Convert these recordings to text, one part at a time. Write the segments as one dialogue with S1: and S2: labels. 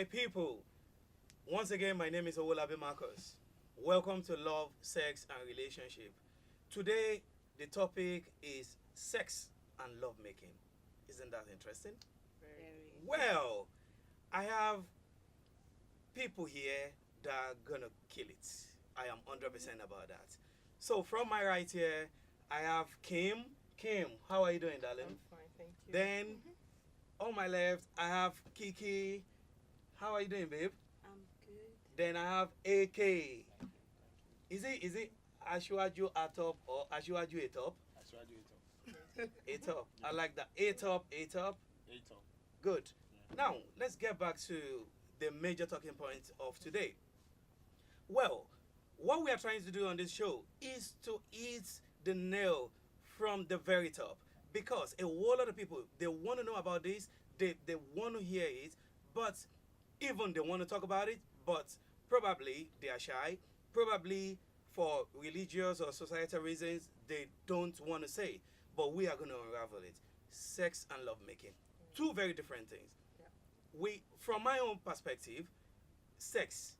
S1: people, once again, my name is Owolabi Marcus. Welcome to Love, Sex, and Relationship. Today, the topic is sex and lovemaking. Isn't that interesting?
S2: Very.
S1: Well, I have people here that are gonna kill it. I am 100% about that. So, from my right here, I have Kim. Kim, how are you doing, darling?
S2: I'm fine, thank you.
S1: Then, on my left, I have Kiky. How are you doing, babe?
S2: I'm good.
S1: Then I have AK. Is it Ashwaju Atop or Ashwaju Atop?
S3: That's why I do it
S1: Atop. I like that. Atop.
S3: up.
S1: Good.
S3: Yeah.
S1: Now, let's get back to the major talking point of today. Well, what we are trying to do on this show is to eat the nail from the very top. Because a whole lot of people, they want to know about this, they want to hear it, but even they want to talk about it, but probably they are shy. Probably for religious or societal reasons, they don't want to say it. But we are going to unravel it. Sex and lovemaking. Two very different things.
S2: Yeah.
S1: From my own perspective, sex,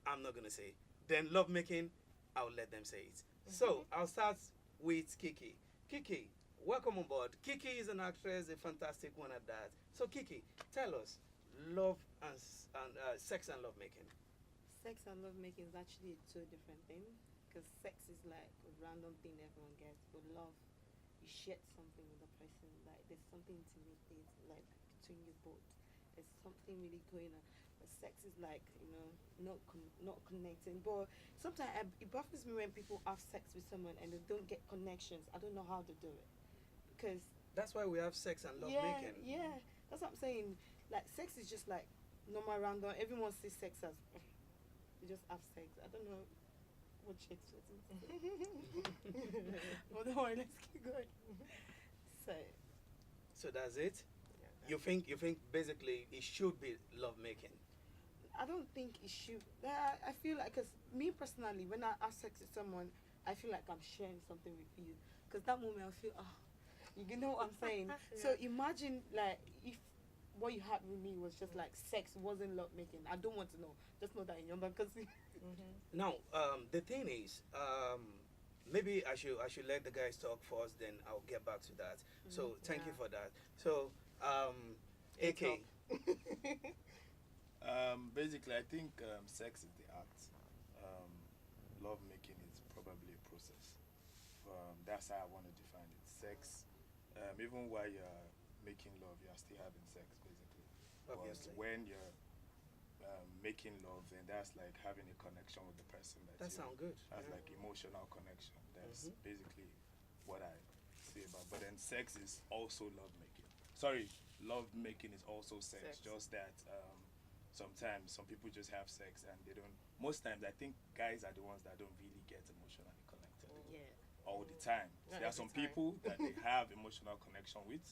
S1: I'm not going to say. Then lovemaking, I'll let them say it. So I'll start with Kiky. Kiky, welcome on board. Kiky is an actress, a fantastic one at that. So Kiky, tell us, love and sex and lovemaking.
S2: Sex and lovemaking is actually two different things. Because sex is like a random thing everyone gets, but love, you share something with the person. Like there's something intimate, like between you both. There's something really going on. But sex is like not connecting. But sometimes it bothers me when people have sex with someone and they don't get connections. I don't know how to do it because
S1: That's why we have sex and lovemaking.
S2: yeah, that's what I'm saying. Like sex is just like normal random. Everyone sees sex as you just have sex. I don't know what chicks sweating. But don't worry, let's keep going.
S1: So that's it.
S2: Yeah.
S1: You think basically it should be lovemaking.
S2: I don't think it should. I feel like, cause me personally, when I have sex with someone, I feel like I'm sharing something with you. Cause that moment I feel, you know what I'm saying. So imagine like if what you had with me was just like sex, wasn't love making. I don't want to know. Just know that in your mind, cause.
S1: Now, the thing is, maybe I should let the guys talk first, then I'll get back to that. So thank you for that. So, AK.
S3: Basically, I think sex is the act. Love making is probably a process. That's how I want to define it. Sex, even while you're making love, you're still having sex, basically.
S1: Obviously.
S3: But when you're making love, then that's like having a connection with the person.
S1: That sounds good.
S3: That's like emotional connection. That's basically what I say about. But then sex is also love making. Sorry, love making is also sex. Just that sometimes some people just have sex and they don't. Most times, I think guys are the ones that don't really get emotionally connected all the time. So there are some people that they have emotional connection with,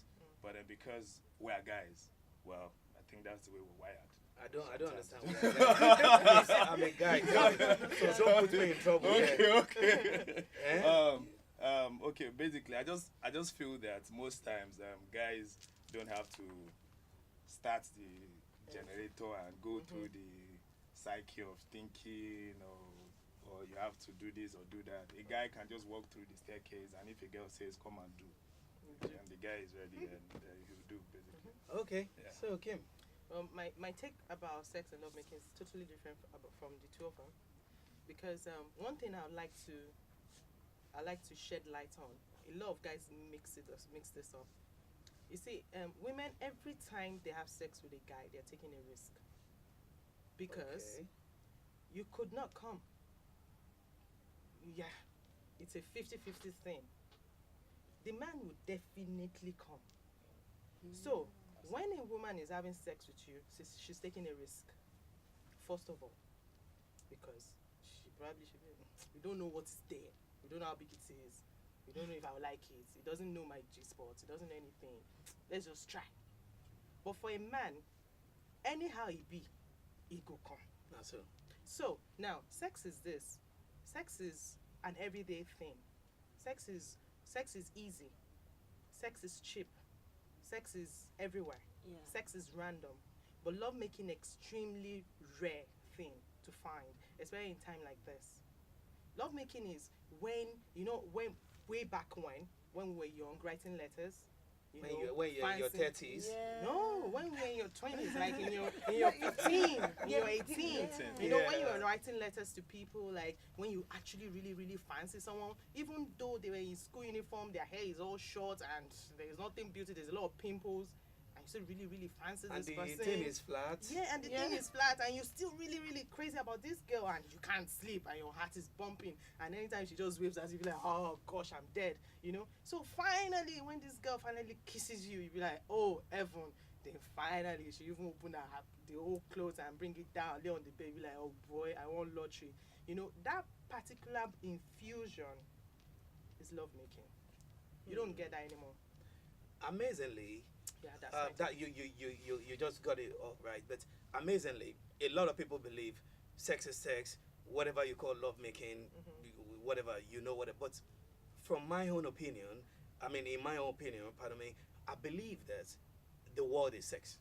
S3: but then because we are guys, well, I think that's the way we're wired.
S1: I don't understand. What I'm a guy, so don't put me in trouble.
S3: Okay.
S1: Eh?
S3: Okay. Basically, I just feel that most times guys don't have to start the generator and go through the psyche of thinking or you have to do this or do that. A guy can just walk through the staircase, and if a girl says come and do, and the guy is ready, and he'll do basically.
S1: Okay.
S3: Yeah.
S1: So Kim.
S4: My take about sex and lovemaking is totally different from the two of them, because one thing I like to shed light on. A lot of guys mix this up. You see, women, every time they have sex with a guy, they're taking a risk, because you could not come. Yeah, it's a 50-50 thing. The man will definitely come. So when a woman is having sex with you, she's taking a risk, first of all, because we don't know what's there. We don't know how big it is. We don't know if I will like it. He doesn't know my G-spot. He doesn't know anything. Let's just try. But for a man, anyhow he be, he go come.
S1: That's so.
S4: So now, sex is this. Sex is an everyday thing. Sex is easy. Sex is cheap. Sex is everywhere.
S2: Yeah.
S4: Sex is random. But love making extremely rare thing to find, especially in time like this. Love making is when when way back when we were young, writing letters.
S1: When you're in your
S4: fancy-
S1: 30s.
S4: No, when we were in your 20s, like in your 15, in your 18. When you were writing letters to people, like when you actually really, really fancy someone, even though they were in school uniform, their hair is all short and there's nothing beauty, there's a lot of pimples, and you still really, really fancy
S1: And
S4: this
S1: the
S4: person.
S1: thing is flat.
S4: Yeah, and the thing is flat, and you're still really, really crazy about this girl, and you can't sleep, and your heart is bumping, and anytime she just waves as if you're like, oh gosh, I'm dead, So finally, when this girl finally kisses you, you be like, oh heaven. Then finally, she even open the whole clothes and bring it down, lay on the bed, be like, oh boy, I want lottery. That particular infusion is love making. You don't get that anymore.
S1: Amazingly,
S4: Yeah, that's
S1: that you just got it all right. But amazingly, a lot of people believe sex is sex, whatever you call love making, whatever whatever. But from my own opinion, in my own opinion, pardon me, I believe that the world is sex.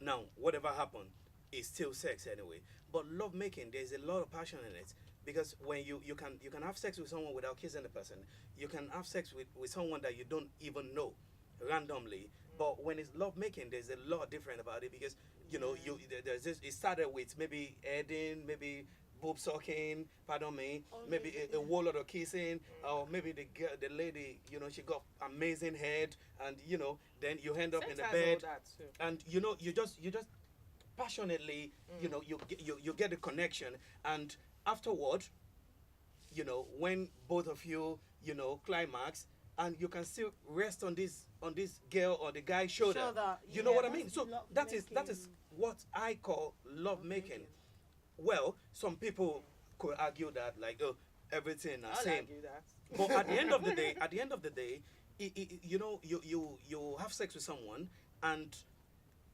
S1: Now, whatever happened is still sex anyway. But love making, there's a lot of passion in it. Because when you can have sex with someone without kissing the person, you can have sex with someone that you don't even know randomly. But when it's love making, there's a lot different about it because there's this. It started with maybe heading, maybe boob sucking, pardon me, maybe a whole lot of kissing, or maybe the lady, she got amazing head, and then you end up
S4: Sex
S1: in the
S4: has
S1: bed,
S4: all that too.
S1: and you just passionately, you get the connection, and afterward, when both of you, climax, and you can still rest on this girl or the guy's shoulder. You know what I mean? So that is what I call love making. Well, some people could argue that like, oh, everything are
S4: I'll
S1: same.
S4: argue that.
S1: But at the end of the day, you have sex with someone and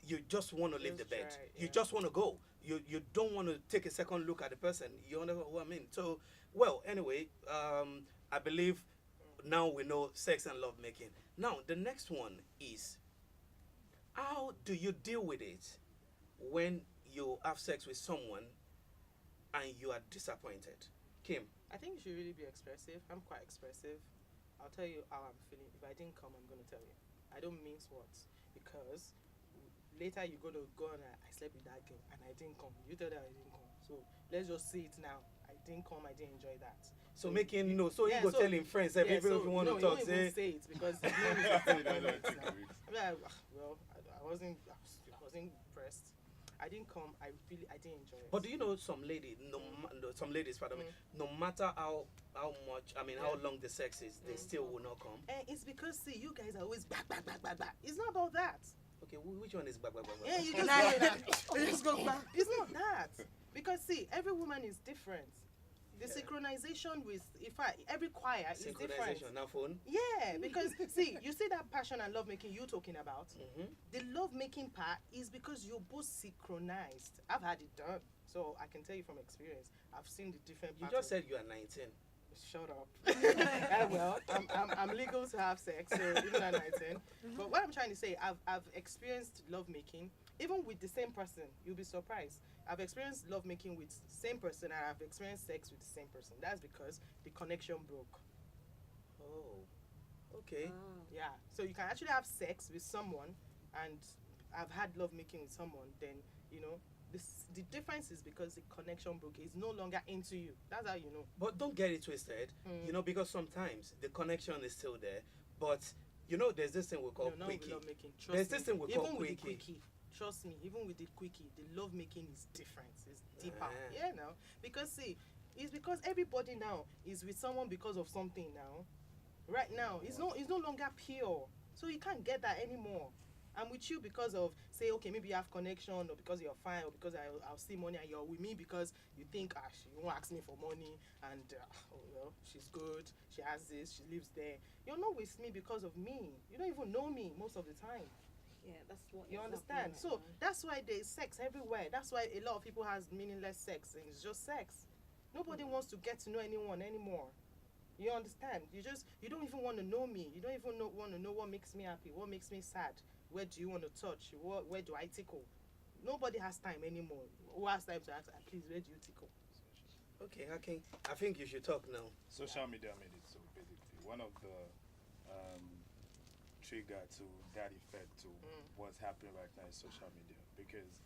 S1: you just want to leave the
S4: Just
S1: bed.
S4: try,
S1: You
S4: yeah.
S1: just want to go. You don't want to take a second look at the person. You understand what I mean? So, well, anyway, I believe now we know sex and love making. Now, the next one is, how do you deal with it when you have sex with someone and you are disappointed? Kim.
S4: I think you should really be expressive. I'm quite expressive. I'll tell you how I'm feeling. If I didn't come, I'm going to tell you. I don't mince words because later you're going to go on, I slept with that girl and I didn't come. You tell her I didn't come. So let's just see it now. I didn't come, I didn't enjoy that.
S1: So making you go
S4: so-
S1: telling friends every if you want to talk.
S4: You don't even say it because you know it's
S3: No, no, I think
S4: now.
S3: of it.
S4: I'm like, well, I wasn't impressed. I didn't come. I didn't enjoy it.
S1: But do you know some ladies, pardon me, no matter how much, how long the sex is, they still will not come.
S4: And it's because see, you guys are always back. It's not about that.
S1: Okay, which one is back?
S4: Yeah, you just you just go back. It's not that because see, every woman is different. The synchronization with every choir is different.
S1: Synchronization, now phone.
S4: Yeah, because see, you see that passion and love making you talking about. The love making part is because you're both synchronized. I've had it done, so I can tell you from experience. I've seen the different.
S1: You
S4: parts
S1: just
S4: of-
S1: said you are 19.
S4: Shut up. Well, I'm legal to have sex, so even at 19. But what I'm trying to say, I've experienced love making, even with the same person. You'll be surprised. I've experienced love making with the same person, and I've experienced sex with the same person. That's because the connection broke.
S1: Oh, okay.
S4: Yeah. So you can actually have sex with someone, and I've had love making with someone. Then the difference is because the connection broke. He's no longer into you. That's how you know.
S1: But don't get it twisted, because sometimes the connection is still there. But there's this thing we call
S4: No, not with
S1: quickie.
S4: love making. Trust
S1: There's
S4: me.
S1: this thing we
S4: Even
S1: call
S4: with the
S1: quickie.
S4: quickie. Trust me, even with the quickie, the love making is different. It's deeper.
S1: Ah.
S4: Yeah, now. Because see, it's because everybody now is with someone because of something now. Right now, it's no longer pure. So you can't get that anymore. I'm with you because of say, okay, maybe you have connection, or because you're fine, or because I'll see money, and you're with me because you think she won't ask me for money, and she's good, she has this, she lives there. You're not with me because of me. You don't even know me most of the time.
S2: Yeah, that's what
S4: You
S2: is
S4: understand?
S2: happening
S4: So
S2: right now.
S4: that's why there's sex everywhere. That's why a lot of people has meaningless sex, and it's just sex. Nobody wants to get to know anyone anymore. You understand? You don't even want to know me. You don't even want to know what makes me happy, what makes me sad. Where do you want to touch? Where do I tickle? nobody has time anymore. Who has time to ask, please, where do you tickle?
S1: Okay, okay. I think you should talk now.
S3: Social media made it so basically one of the trigger to that effect to what's happening right now is social media because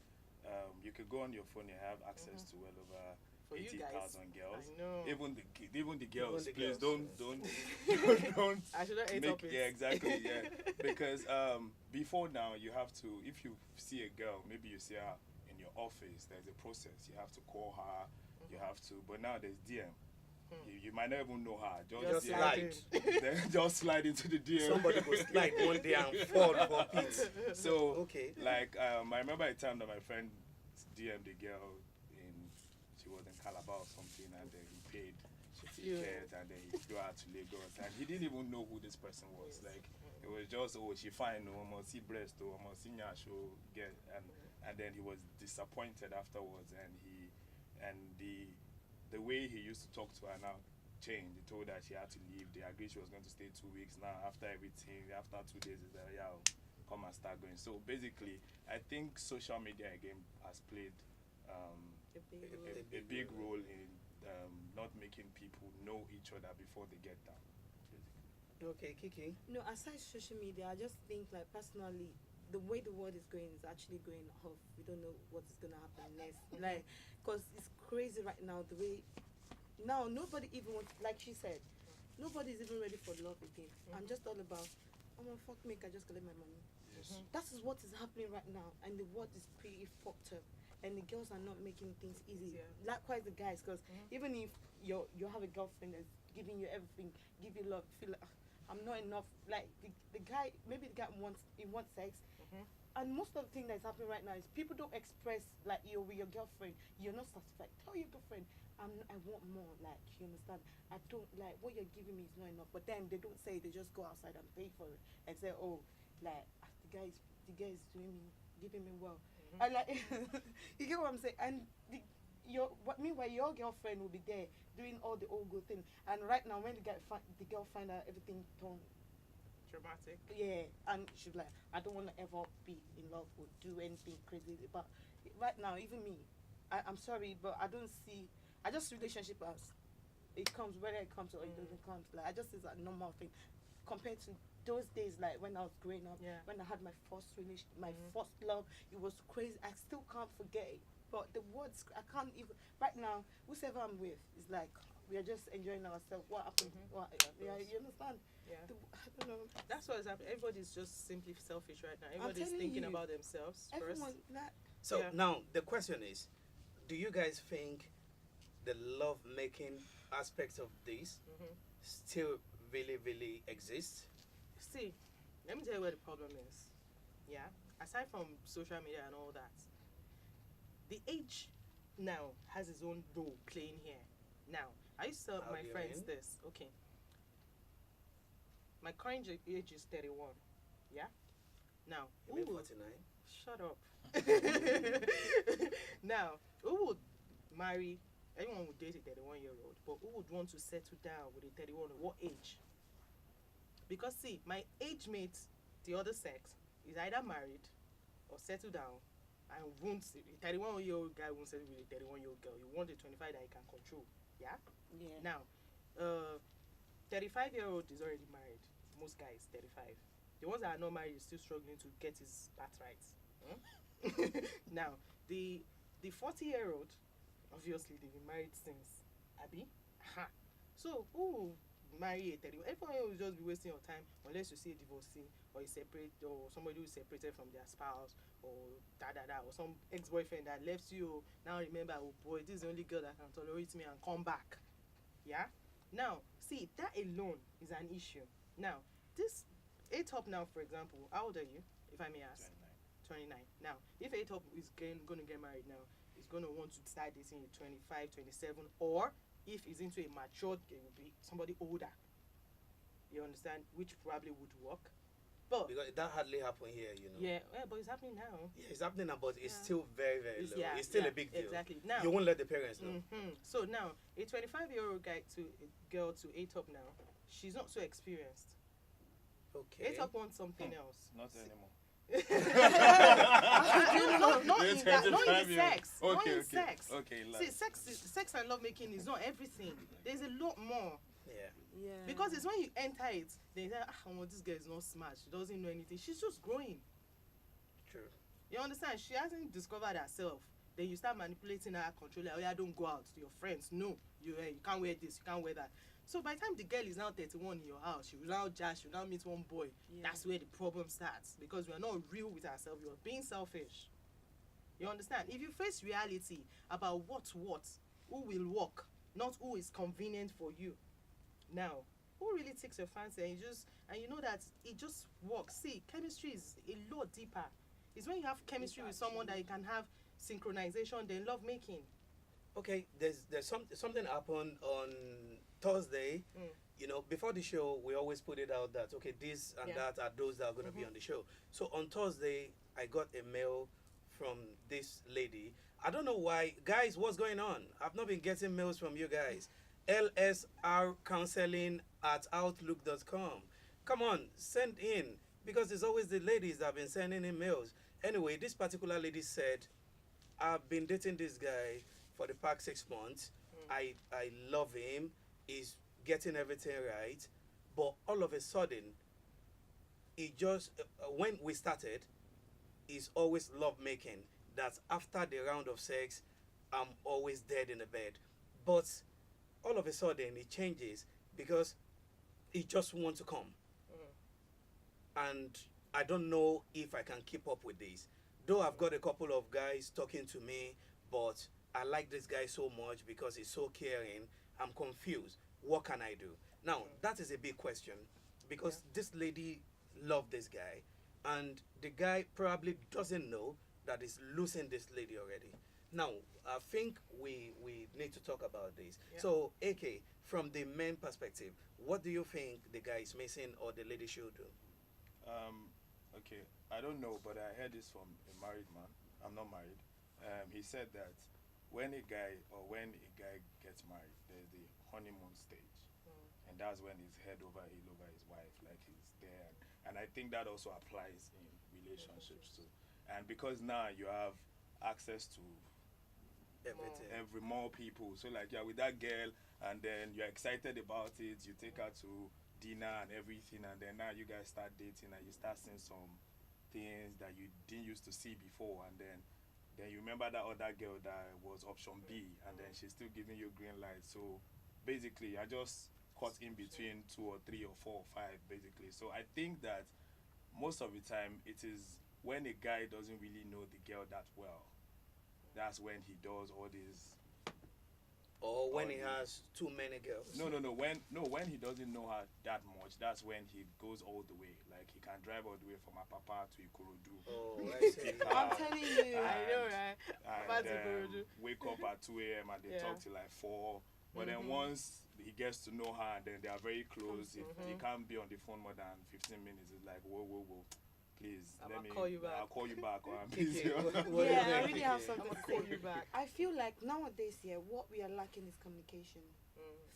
S3: you could go on your phone and have access to well over
S4: For you
S3: 80,000 girls.
S4: I know.
S3: Even the girls,
S1: the
S3: please
S1: girls,
S3: don't
S4: I shouldn't eat
S3: make
S4: up it.
S3: yeah exactly yeah because before now you have to if you see a girl maybe you see her in your office there's a process you have to call her you have to but now there's DM. You might not even know her.
S1: Just slide.
S3: Then just slide into the DM.
S1: Somebody will slide one day and fall for it.
S3: So
S1: Okay.
S3: like I remember a time that my friend DM'd a girl she was in Calabar or something and then he paid ticket and then he flew out to Lagos and he didn't even know who this person was. Like it was just she fine almost see breast or almost see nyash or get and then he was disappointed afterwards and the way he used to talk to her now changed. He told her she had to leave. They agreed she was going to stay 2 weeks. Now after everything, after 2 days, he's like, yeah, I'll come and start going. So basically, I think social media again has played a big role in not making people know each other before they get down. Basically.
S1: Okay, Kiki.
S2: No, aside social media, I just think like personally, the way the world is going is actually going off. We don't know what is gonna happen next. Like, cause it's crazy right now. The way now nobody even wants, like she said, nobody's even ready for love again. I'm just all about, I'm gonna fuck me, I just collect my money.
S3: Yes.
S2: That is what is happening right now, and the world is pretty fucked up. And the girls are not making things easy.
S4: Yeah.
S2: Likewise, the guys, because even if you have a girlfriend that's giving you everything, give you love, feel like I'm not enough. Like the guy, maybe the guy wants sex, and most of the thing that's happening right now is people don't express like you're with your girlfriend, you're not satisfied. Tell your girlfriend, I want more. Like you understand? I don't like what you're giving me is not enough. But then they don't say. They just go outside and pay for it and say, oh, like the guy is doing me, giving me well. And like you get what I'm saying? And meanwhile your girlfriend will be there doing all the old good things. And right now when the girl find out everything turned
S4: Dramatic.
S2: yeah, and she's like, I don't want to ever be in love or do anything crazy. But right now, even me, I'm sorry, but I just relationship as it comes, whether it comes or it doesn't come. Like I just it's a normal thing compared to those days, like when I was growing up, when I had my first first love. It was crazy. I still can't forget it. But the words, I can't even. Right now, whoever I'm with is like we are just enjoying ourselves. What happened? Yeah, you understand?
S4: Yeah.
S2: I don't know.
S4: That's what is happening. Everybody's just simply selfish right now. Everybody's
S2: telling
S4: thinking
S2: you,
S4: about themselves
S2: Everyone,
S4: first.
S2: that
S1: So
S4: Yeah.
S1: now the question is, do you guys think the love making aspects of this still really exists?
S4: See, let me tell you where the problem is. Yeah. Aside from social media and all that, the age now has its own role playing here. Now, I used to tell
S1: How
S4: my
S1: do you
S4: friends
S1: mean?
S4: this. Okay. My current age is 31. Yeah. Now,
S1: You mean
S4: who would
S1: 49?
S4: shut up? Now, who would marry? Anyone would date a 31-year-old, but who would want to settle down with a 31? What age? Because see, my age mate, the other sex, is either married or settled down, and won't. A 31-year-old guy won't settle with a 31-year-old girl. You want a 25 that he can control. Yeah.
S2: yeah.
S4: Now, 35-year-old is already married. Most guys 35. The ones that are not married is still struggling to get his birthright. Now, the 40-year-old, obviously they've been married since Abby. So who will marry a 31? Everyone will just be wasting your time unless you see a divorcee or a separate or somebody who's separated from their spouse or or some ex-boyfriend that left you. Now remember, oh boy, this is the only girl that can tolerate me and come back. Yeah. Now, see, that alone is an issue. Now, this Atop now, for example, how old are you, if I may ask? 29. Now, if Atop is going to get married now, he's going to want to start dating at 25, 27, or if he's into a matured, it will be somebody older. You understand? Which probably would work. But
S1: Because that hardly happened here, you know.
S4: yeah, but it's happening now.
S1: Yeah, it's happening now, but it's
S2: Yeah.
S1: still very low. It's still a big deal.
S4: Exactly. Now,
S1: You won't let the parents know.
S4: So now, a 25-year-old guy to a girl to Atop now, she's not so experienced.
S1: Okay.
S4: Atop wants something else.
S3: Not anymore.
S4: Not in that, not in the sex.
S3: Okay,
S4: Not in
S3: okay.
S4: sex.
S3: Okay,
S4: See, sex and love making is not everything. There's a lot more.
S1: Yeah.
S2: Yeah.
S4: Because it's when you enter it, they say, well, this girl is not smart. She doesn't know anything. She's just growing.
S1: True.
S4: You understand? She hasn't discovered herself. Then you start manipulating her, controlling her. Oh, yeah, don't go out to your friends. No, you can't wear this, you can't wear that. So by the time the girl is now 31 in your house, she will now judge, she will now meet one boy.
S2: Yeah.
S4: That's where the problem starts. Because we are not real with ourselves. We are being selfish. You understand? If you face reality about who will work, not who is convenient for you. Now, who really takes your fancy and you know that it just works. See, chemistry is a lot deeper. It's when you have chemistry with someone that you can have synchronization, then love making.
S1: Okay, there's something happened on Thursday. You know, before the show, we always put it out that okay, this and that are those that are going to be on the show. So on Thursday, I got a mail from this lady. I don't know why, guys. What's going on? I've not been getting mails from you guys. lsrcounseling@outlook.com. Come on, send in because it's always the ladies that have been sending in mails. Anyway, this particular lady said, I've been dating this guy for the past 6 months. I love him. He's getting everything right. But all of a sudden, it just, when we started, it's always love making. That after the round of sex, I'm always dead in the bed. But all of a sudden, it changes because he just wants to come. And I don't know if I can keep up with this. Though I've got a couple of guys talking to me, but I like this guy so much because he's so caring. I'm confused. What can I do? Now, that is a big question because this lady loved this guy and the guy probably doesn't know that he's losing this lady already. Now, I think we need to talk about this.
S4: Yeah.
S1: So, AK, from the men perspective, what do you think the guy is missing or the lady should do?
S3: Okay, I don't know, but I heard this from a married man. I'm not married. He said that when a guy gets married, there's the honeymoon stage, and that's when he's head over heel over his wife, like he's there. And I think that also applies in relationships too. And because now you have access to
S1: Everything.
S3: every more people, so like you're with that girl, and then you're excited about it. You take her to dinner and everything, and then now you guys start dating and you start seeing some things that you didn't used to see before, and then you remember that other girl that was option B, and then she's still giving you green light. So basically I just caught in between 2 or 3 or 4 or 5 basically. So I think that most of the time it is when a guy doesn't really know the girl that well, that's when he does all these.
S1: Or when he has too many girls.
S3: No. When he doesn't know her that much, that's when he goes all the way. Like he can drive all the way from Apapa to Ikorodu.
S1: Oh, I see.
S2: I'm telling you.
S4: I know, right? Apapa to
S3: And
S4: Ikorodu.
S3: wake up at 2 a.m. and they
S4: Yeah.
S3: talk till like 4. But then once he gets to know her and then they are very close, if he can't be on the phone more than 15 minutes, it's like, whoa. Please,
S4: I'll call you back.
S3: I'll call you back or I'm
S1: Kiki,
S3: busy.
S1: what do you
S2: Yeah, I
S1: think,
S2: really have
S1: Kiki?
S2: something
S4: I'ma
S2: to
S4: call
S2: say.
S4: you back.
S2: I feel like nowadays, what we are lacking is communication.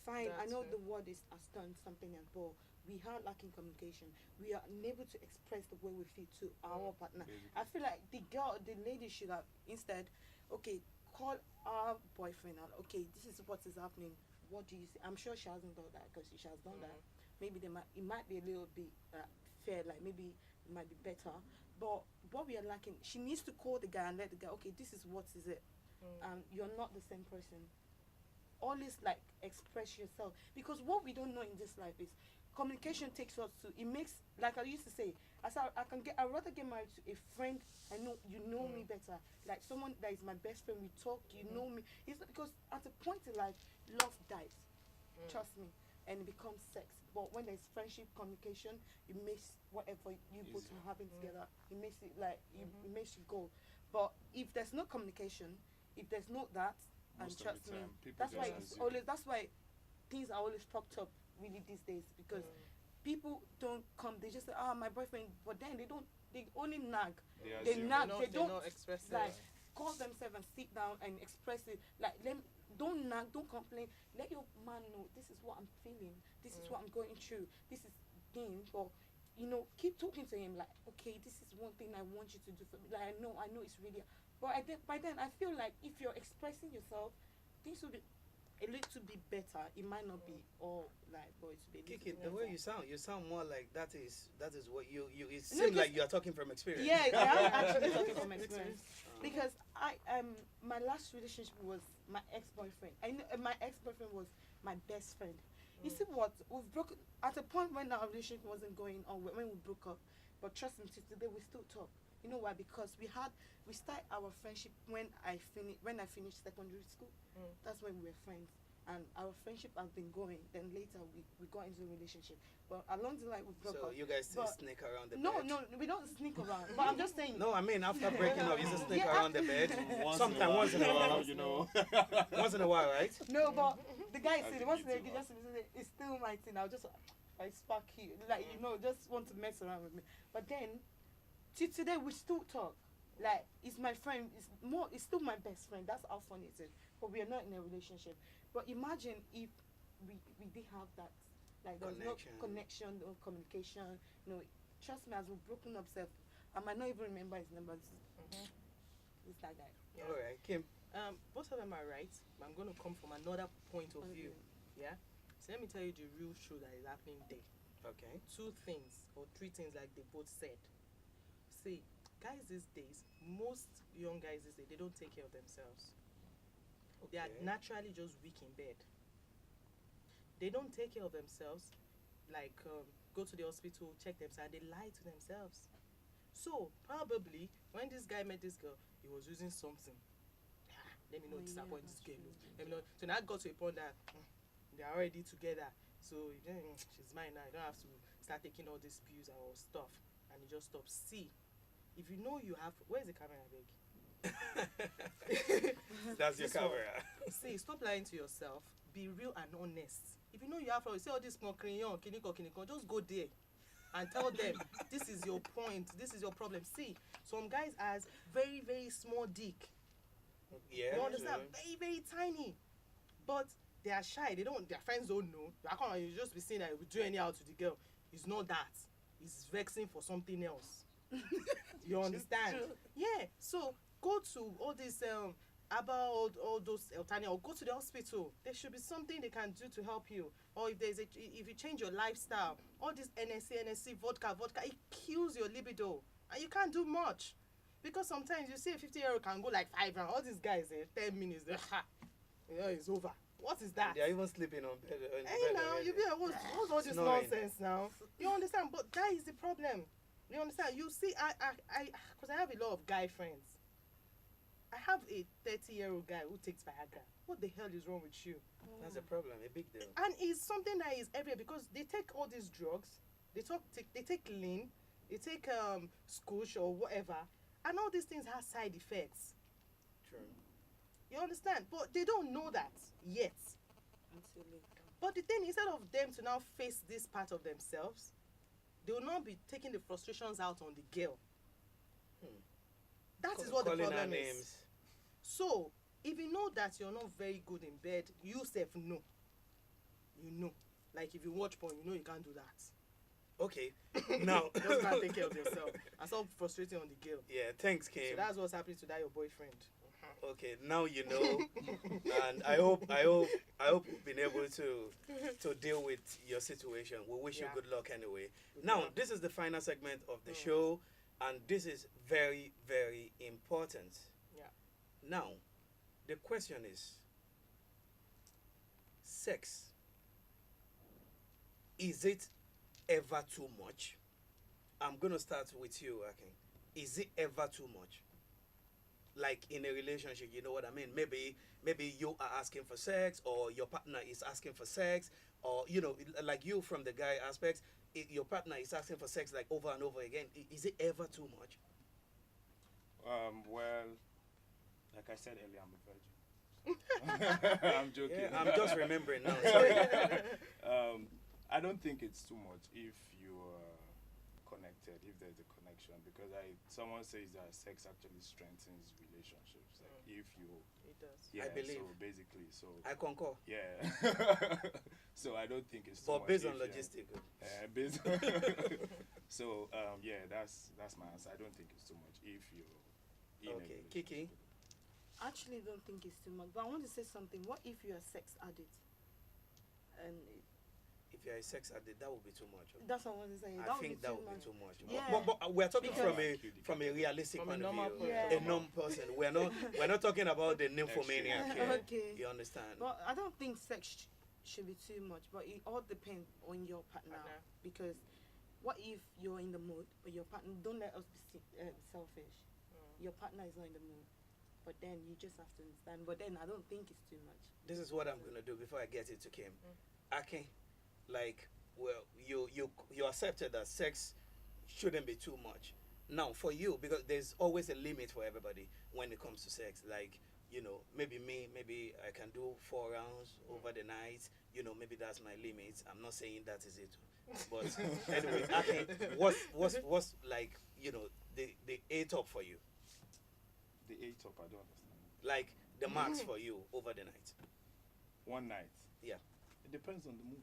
S2: Fine, I
S4: That's
S2: know
S4: fair.
S2: the word has done something else, but we are lacking communication. We are unable to express the way we feel to our partner.
S3: Basically.
S2: I feel like the lady should have instead, okay, call our boyfriend out. Okay, this is what is happening. What do you see? I'm sure she hasn't done that because she has done that. Maybe it might be a little bit fair, like maybe it might be better. But what we are lacking, she needs to call the guy and let the guy, okay, this is what is it. You're not the same person. Always like express yourself, because what we don't know in this life is communication takes us to, it makes, like I used to say, I'd rather get married to a friend I know, you know me better, like someone that is my best friend, we talk, you know me. It's not because at a point in life love dies, trust me, and it becomes sex. But when there's friendship, communication, it makes whatever you both are having together, it makes it like it makes you go. But if there's no communication, if there's no that, and
S3: Most of
S2: trust
S3: the
S2: me,
S3: time, people
S2: that's why
S3: just
S2: it's
S3: assume.
S2: always, that's why things are always fucked up really these days, because people don't come, they just say, my boyfriend, but then they only nag. They
S3: assume.
S2: nag, they
S4: They're
S2: don't
S4: not expressive.
S2: like call themselves and sit down and express it. Like don't nag, don't complain. Let your man know this is what I'm feeling, this is what I'm going through, this is thing. But
S5: keep talking to him like, okay, this is one thing I want you to do for me. Like, I know it's really, but by then I feel like if you're expressing yourself, things will be a little bit better. It might not be all like, but it's be a
S1: Kiki,
S5: little
S1: the way
S5: better.
S1: you sound more like that is what you it
S5: No,
S1: seems like you are talking from experience.
S5: Yeah, I'm actually talking from experience. Because my last relationship was my ex-boyfriend. I know my ex-boyfriend was my best friend. You see what? We've broken at a point when our relationship wasn't going on when we broke up. But trust me, till today we still talk. You know why? Because we started our friendship when I finished secondary school. That's when we were friends. And our friendship has been going. Then later we got into a relationship. But along the line we broke
S1: So
S5: up.
S1: you guys still
S5: But
S1: sneak around the
S5: No,
S1: bed?
S5: no, we don't sneak around. But I'm just saying.
S1: No, I mean after breaking up, you just sneak
S5: Yeah,
S1: around the bed. Sometimes, once in a while, once in a while, right?
S5: No, but the guy
S3: As
S5: said
S3: a
S5: once
S3: Kiky
S5: they
S3: Diva.
S5: just it's still my thing. I'll just I spark you, like just want to mess around with me. But then, today we still talk. Like it's my friend. It's still my best friend. That's how funny it is. But we are not in a relationship. But imagine if we did have that, like there was no connection or communication. Trust me, as we've broken up, self, I might not even remember his number. It's that guy.
S4: Yeah.
S1: All right, Kim.
S4: Both of them are right, but I'm going to come from another point of view. Yeah. So let me tell you the real truth that is happening there.
S1: Okay.
S4: 2 things or 3 things like they both said. See, guys these days, most young guys these days, they don't take care of themselves. They are naturally just weak in bed. They don't take care of themselves, like go to the hospital, check themselves, they lie to themselves. So probably when this guy met this girl, he was using something. Let me not disappoint this girl. Let me not. So now I got to a point that they are already together. So she's mine now. You don't have to start taking all these pills or stuff, and you just stop. See, if you know you have, where's the camera, beg?
S1: That's your camera.
S4: See, stop lying to yourself. Be real and honest. If you know you have, say all this small crayon, kiniko, just go there and tell them this is your point, this is your problem. See, some guys has very, very small dick.
S1: Yeah.
S4: You understand? Very, very tiny. But they are shy. Their friends don't know. You just be saying that we do anyhow to the girl. It's not that. It's vexing for something else. You understand? Yeah. So go to all this about all those alternative, or go to the hospital. There should be something they can do to help you. Or if you change your lifestyle, all this NSC, vodka, it kills your libido, and you can't do much. Because sometimes you see a 50-year-old can go like 5 rounds. All these guys, 10 minutes, it's over. What is that?
S1: They are even sleeping on bed.
S4: Hey now, you be what's all this nonsense now? You understand? But that is the problem. You understand? You see, because I have a lot of guy friends. I have a 30-year-old guy who takes Viagra. What the hell is wrong with you?
S1: That's a problem, a big deal.
S4: And it's something that is everywhere because they take all these drugs. They take lean, they take scoosh or whatever, and all these things have side effects.
S1: True.
S4: You understand? But they don't know that yet.
S5: Until later.
S4: But the thing, instead of them to now face this part of themselves, they will not be taking the frustrations out on the girl. That is what the problem is. So, if you know that you're not very good in bed, you self know. You know. Like if you watch porn, you know you can't do that.
S1: Okay. Now.
S4: Just gotta take care of yourself and stop frustrating on the girl.
S1: Yeah, thanks, Kim.
S4: So that's what's happening to that your boyfriend.
S1: Okay, now you know, and I hope you've been able to deal with your situation. We wish you good luck anyway. Now, this is the final segment of the show, and this is very, very important.
S4: Yeah.
S1: Now, the question is, sex, is it ever too much? I'm going to start with you, Akin. Is it ever too much? Like in a relationship, you know what I mean? Maybe you are asking for sex, or your partner is asking for sex, or, like you from the guy aspect, your partner is asking for sex like over and over again. Is it ever too much?
S3: Well, like I said earlier, I'm a virgin. I'm joking.
S1: Yeah, I'm just remembering now. Sorry.
S3: I don't think it's too much if you are connected, if there's a connection, because someone says that sex actually strengthens relationships. Like if you,
S4: It does.
S3: yeah,
S1: I believe.
S3: So basically,
S1: I concur.
S3: yeah. So I don't think it's too
S1: But
S3: much
S1: based on
S3: if you're-
S1: logistics.
S3: based so yeah, that's my answer. I don't think it's too much if you're in a
S1: Okay,
S3: relationship.
S1: Kiki.
S5: I actually don't think it's too much, but I want to say something. What if you're a sex addict? And
S1: If you're a sex addict, that would be too much.
S5: that's what I want to say.
S1: I think that would be too much.
S5: Yeah.
S1: But we're talking
S5: Because-
S1: from a realistic
S4: From a
S1: point of
S4: normal
S1: view.
S5: person.
S1: A normal person. We're not talking about the nymphomaniac here.
S5: Okay.
S1: You understand?
S5: But I don't think sex should be too much, but it all depends on your partner.
S4: Partner.
S5: Because what if you're in the mood, but your partner, don't let us be selfish. Your partner is not in the mood, but then you just have to understand. But then I don't think it's too much.
S1: This is what I'm gonna do before I get it to Kim. Akin, like, well, you accepted that sex shouldn't be too much. Now, for you, because there's always a limit for everybody when it comes to sex. Like, maybe I can do 4 rounds over the night. Maybe that's my limit. I'm not saying that is it, but anyway, Akin, what's like, the A top for you?
S3: The 8 top, I don't understand.
S1: Like the max for you over the night?
S3: One night.
S1: Yeah.
S3: It depends on the mood.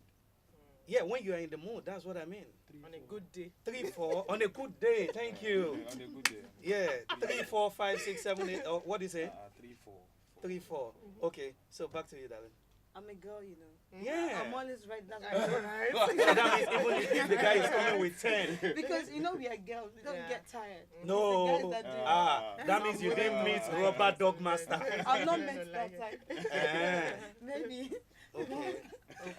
S1: Yeah, when you are in the mood, that's what I mean.
S3: 3,
S4: On a
S3: 4.
S4: good day.
S1: 3, 4 on a good day. Thank you.
S3: On a good day.
S1: Yeah, 3, 4, 5, 6, 7, 8. Or what is it?
S3: 3, 4.
S1: 3, 4. Okay, so back to you, darling.
S5: I'm a girl,
S1: Yeah.
S5: I'm always right. That's
S4: I know, right?
S1: So that means even if the guy is coming with 10.
S5: because we are girls. We don't
S4: Yeah.
S5: get tired.
S1: No.
S5: It's the guys that do.
S1: That means you didn't meet Rubber Dog Master.
S5: I'm not
S4: I
S5: meant
S4: don't
S5: that
S4: like
S5: type.
S1: Eh,
S5: Maybe.
S1: okay.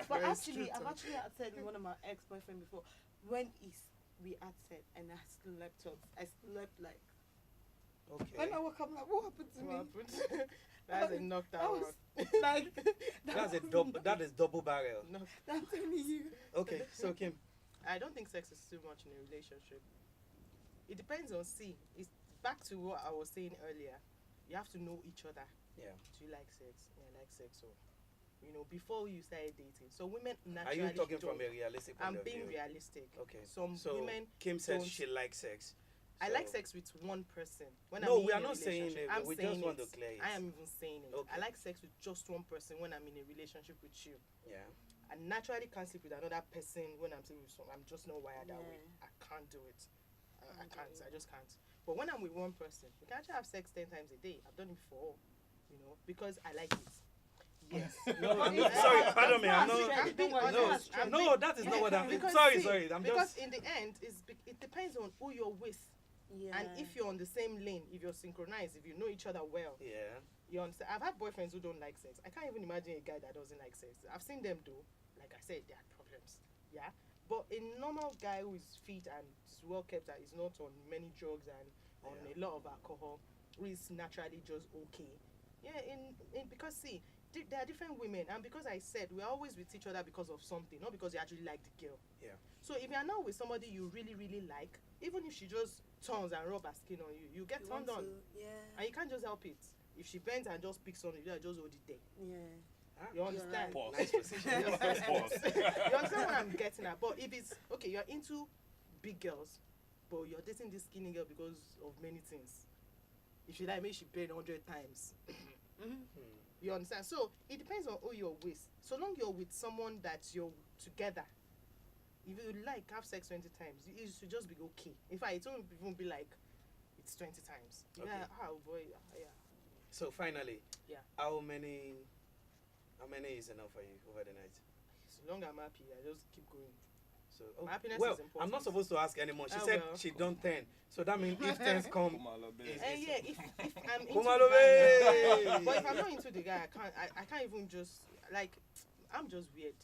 S5: But
S4: Very
S5: actually,
S4: true,
S5: I've
S4: too.
S5: actually had said with one of my ex-boyfriend before, when we had said and I slept up, I slept like, when I
S1: Okay.
S5: woke up, I'm like, what happened to me?
S4: What happened? That's a knockdown
S5: I
S4: one.
S5: was like,
S1: That is double barrel.
S4: No,
S5: I'm telling you.
S1: Okay, so Kim.
S4: I don't think sex is too much in a relationship. It depends on it's back to what I was saying earlier. You have to know each other.
S1: Yeah.
S4: Do you like sex? Yeah, I like sex. Or before you started dating. So women
S1: Are
S4: naturally
S1: you talking
S4: don't.
S1: from a realistic point
S4: I'm
S1: of
S4: being
S1: view?
S4: realistic.
S1: Okay.
S4: Some
S1: So
S4: women
S1: Kim said
S4: don't-
S1: she likes sex.
S4: I
S1: So-
S4: like sex with one person. When
S1: No,
S4: I'm
S1: we
S4: in
S1: are
S4: a
S1: not saying
S4: relationship.
S1: it.
S4: I'm
S1: We
S4: saying
S1: just want to
S4: it.
S1: clear it.
S4: I am even saying it.
S1: Okay.
S4: I like sex with just one person when I'm in a relationship with you.
S1: Yeah.
S4: I naturally can't sleep with another person when I'm sleeping with someone. I'm just not wired that way.
S5: Yeah.
S4: I can't do it. I can't. I just can't. But when I'm with one person, we can actually have sex 10 times a day. I've done it before, because I like it. Yes.
S1: No,
S5: But
S1: no,
S5: it's
S1: sorry,
S5: not-
S1: pardon
S5: it's
S1: me.
S5: not
S1: I'm not.
S5: strength.
S4: I'm being
S5: Don't worry,
S4: honest.
S5: it's not
S4: I'm
S1: No,
S5: strength.
S1: that is not what I'm.
S4: Because
S1: Sorry,
S4: see,
S1: sorry. I'm
S4: because
S1: just.
S4: in the end, it depends on who you're with.
S5: Yeah.
S4: And if you're on the same lane, if you're synchronized, if you know each other well,
S1: Yeah.
S4: you understand. I've had boyfriends who don't like sex. I can't even imagine a guy that doesn't like sex. I've seen them do. Like I said, they had problems. Yeah. But a normal guy who is fit and is well kept, that is not on many drugs and on
S1: Yeah.
S4: a lot of alcohol, who is naturally just okay. Yeah. Because see, there are different women, and because I said we're always with each other because of something, not because you actually like the girl.
S1: Yeah.
S4: So if you're now with somebody you really, really like, even if she just turns and rub her skin on you, you get
S5: You
S4: turned
S5: want
S4: on.
S5: to- Yeah.
S4: And you can't just help it. If she bends and just picks on you, just hold it there.
S5: Yeah.
S4: You understand?
S3: Pause.
S1: Nice position.
S3: Pause.
S4: You understand what I'm getting at? But if it's okay, you're into big girls, but you're dating this skinny girl because of many things. If she like me, she bend 100 times. You understand? So it depends on who you're with. So long you're with someone that you're together. If you like have sex 20 times, it should just be okay. In fact, it won't even be like it's 20 times.
S1: Okay.
S4: Yeah, oh boy, yeah.
S1: So finally,
S4: Yeah.
S1: how many is enough for you over the night?
S4: So long I'm happy, I just keep going.
S1: So
S4: My happiness
S1: well,
S4: is important.
S1: I'm not supposed to ask anymore. She
S4: Oh,
S1: said
S4: well.
S1: she done 10. So that means if 10s come,
S3: Kumalobe.
S1: Is-
S4: And yeah, if I'm into
S1: Kumalobe!
S4: the guy, but if I'm not into the guy, I can't even just like I'm just weird.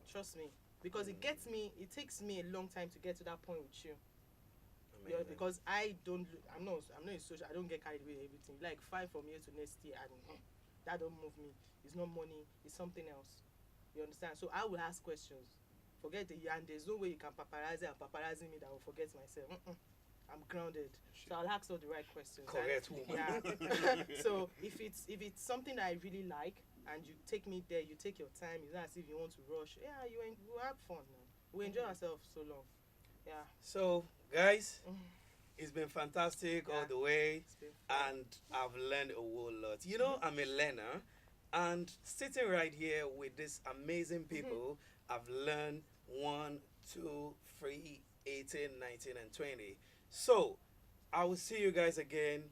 S4: Trust me, because it takes me a long time to get to that point with you. Yeah,
S1: Amazing.
S4: because I'm not a social. I don't get carried away with everything. Like 5 from here to next year, and that don't move me. It's not money. It's something else. You understand? So I will ask questions. Forget the yarn. There's no way you can paparazzi me that I will forget myself. I'm grounded. So I'll ask all the right questions.
S1: Correct
S4: And-
S1: woman.
S4: Yeah. So if it's something that I really like and you take me there, you take your time. It's not as if you want to rush. Yeah, you have fun now. We enjoy ourselves so long. Yeah.
S1: So, guys, it's been fantastic all
S4: Yeah.
S1: the way,
S4: It's been fun.
S1: and I've learned a whole lot. You know, I'm a learner, and sitting right here with these amazing people, I've learned 1, 2, 3, 18, 19, and 20. So, I will see you guys again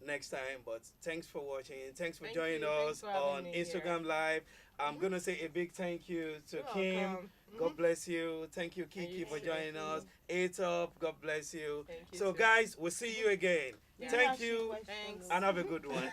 S1: next time, but thanks for watching. Thanks for
S4: Thank
S1: joining
S4: you.
S1: us
S4: Thanks for having
S1: on
S4: me
S1: Instagram Live. I'm going to say a big thank you to
S4: You're
S1: Kim.
S4: welcome.
S1: God bless you. Thank you,
S4: And
S1: Kiki,
S4: you
S1: for
S4: too.
S1: joining us. Atop, God bless you.
S4: Thank you
S1: So,
S4: too.
S1: guys, we'll see you again.
S4: Yeah.
S1: Thank you,
S4: Thanks.
S1: and have a good one.